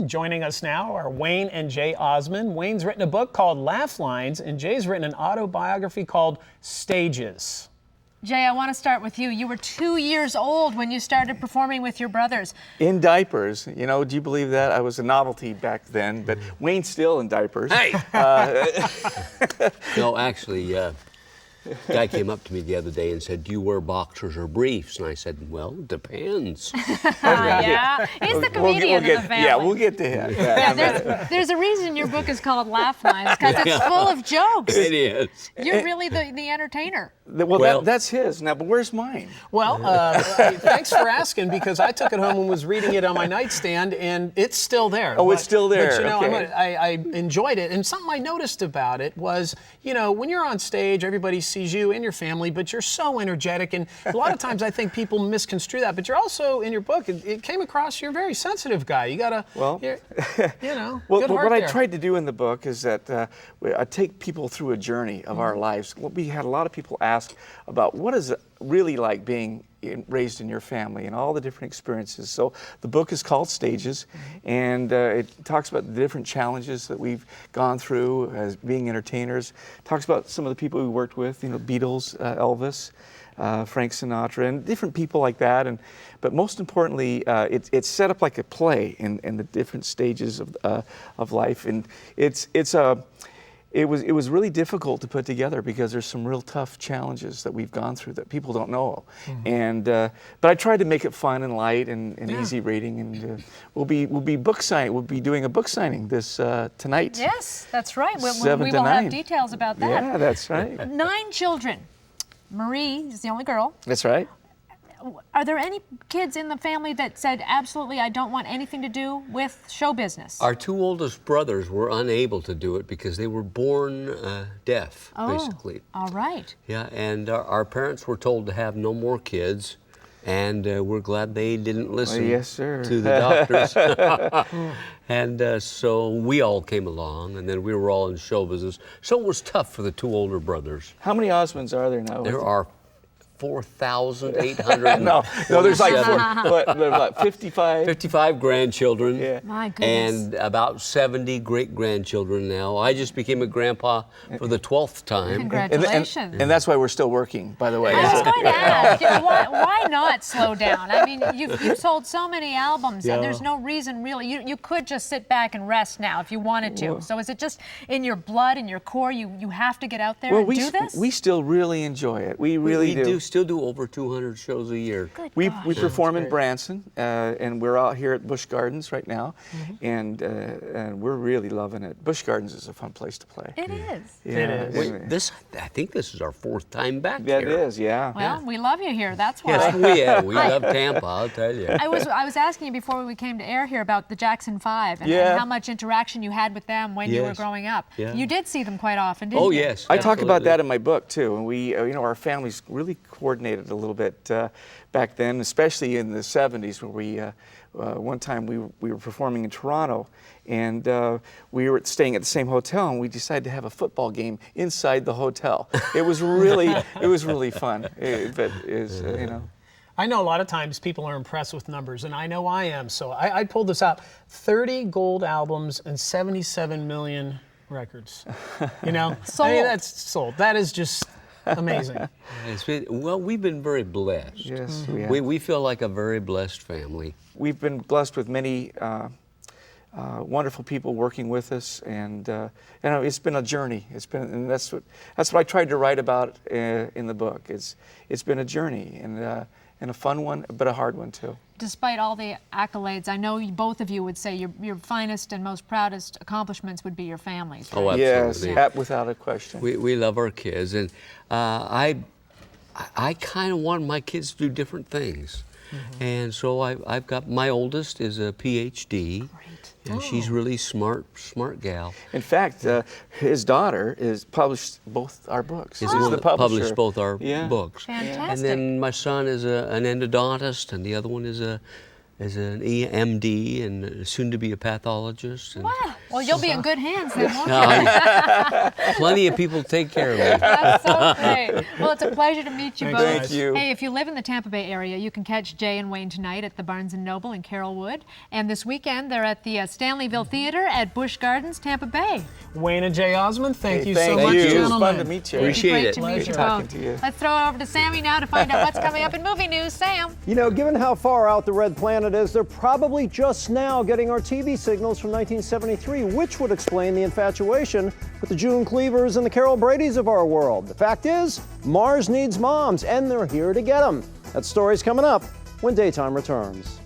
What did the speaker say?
Joining us now are Wayne and Jay Osmond. Wayne's written a book called Laugh Lines, and Jay's written an autobiography called Stages. Jay, I want to start with you. You were 2 years old when you started performing with your brothers. In diapers. You know, do you believe that? I was a novelty back then, but Wayne's still in diapers. Hey! No, actually, a guy came up to me the other day and said, "Do you wear boxers or briefs?" And I said, "Well, it depends." Yeah, he's the comedian of the family. Yeah, we'll get to him. Yeah, there's a reason your book is called Laugh Lines, because it's full of jokes. It is. You're really the entertainer. Well, that's his. Now, but where's mine? Well, thanks for asking, because I took it home and was reading it on my nightstand, and it's still there. Oh, it's still there. But, you know, okay. I enjoyed it, and something I noticed about it was, you know, when you're on stage, everybody sees you and your family, but you're so energetic, and a lot of times I think people misconstrue that, but you're also, in your book, it came across, you're a very sensitive guy. You gotta, well, you know, well, good heart what there. I tried to do in the book is that I take people through a journey of our lives. We had a lot of people ask about what is it really like being raised in your family and all the different experiences. So the book is called Stages, and it talks about the different challenges that we've gone through as being entertainers. It talks about some of the people we worked with, you know, Beatles, Elvis, Frank Sinatra, and different people like that. But most importantly, it's set up like a play in the different stages of life, and it was really difficult to put together because there's some real tough challenges that we've gone through that people don't know. But I tried to make it fun and light and easy reading, and we'll be doing a book signing this tonight. Yes, that's right. We 7 will to 9. have details about that. Yeah, that's right. 9 children. Marie is the only girl. That's right. Are there any kids in the family that said, absolutely, I don't want anything to do with show business? Our 2 oldest brothers were unable to do it because they were born deaf, basically. All right. Yeah, and our parents were told to have no more kids, and we're glad they didn't listen Yes, sir. to the doctors. And so we all came along, and then we were all in show business. So it was tough for the 2 older brothers. How many Osmonds are there now? There are 4,800. no, there's like 55? 55 grandchildren. Yeah. My goodness. And about 70 great-grandchildren now. I just became a grandpa for the 12th time. Congratulations. And that's why we're still working, by the way. I was going to ask, you know, why not slow down? I mean, you've sold so many albums, and there's no reason really. You could just sit back and rest now if you wanted to. So is it just in your blood, in your core, you have to get out there and do this? We still really enjoy it. We really do. Still do over 200 shows a year. Good We gosh. perform in Branson, and we're out here at Busch Gardens right now, and we're really loving it. Busch Gardens is a fun place to play. It is. Yeah, It is. I think this is our 4th time back That here. is, yeah. Well, we love you here. That's why. Yes, we love Tampa, I'll tell you. I was asking you before we came to air here about the Jackson 5 and how much interaction you had with them when you were growing up. Yeah. You did see them quite often, didn't you? Oh, yes. I talk about absolutely. that in my book too, and we, you know, our families really coordinated a little bit back then, especially in the 70s, where we, one time we were performing in Toronto, and we were staying at the same hotel, and we decided to have a football game inside the hotel. It was really fun. You know. I know a lot of times people are impressed with numbers, and I know I am. So I pulled this out: 30 gold albums and 77 million records. You know, Sold. I mean, that's sold. That is just amazing. Well, we've been very blessed. Yes, we have. We feel like a very blessed family. We've been blessed with many wonderful people working with us, and you know, it's been a journey. And that's what I tried to write about in the book. It's been a journey, and a fun one, but a hard one too. Despite all the accolades, I know both of you would say your finest and most proudest accomplishments would be your families. Right? Oh, absolutely. Yes, without a question. We love our kids, and I kind of want my kids to do different things. And so I've got, my oldest is a PhD. Great. And she's really smart gal. In fact, his daughter is published both our books. Is He's the the publisher. published both our books. Fantastic. And then my son is an endodontist, and the other one is a as an EMD and soon to be a pathologist. And Wow. Well, you'll be in good hands then, won't you? plenty of people take care of me. That's so great. Well, it's a pleasure to meet you Thanks, both. Thank you. Hey, if you live in the Tampa Bay area, you can catch Jay and Wayne tonight at the Barnes & Noble in Carrollwood. And this weekend, they're at the Stanleyville Theater at Busch Gardens, Tampa Bay. Wayne and Jay Osmond, thank you thank so much, you. It was gentlemen. fun to meet you. Appreciate Great it. to meet Great you talking both. to you. Let's throw it over to Sammy now to find out what's coming up in movie news. Sam. You know, given how far out the red planet is, they're probably just now getting our TV signals from 1973, which would explain the infatuation with the June Cleavers and the Carol Bradys of our world. The fact is, Mars needs moms, and they're here to get them. That story's coming up when Daytime returns.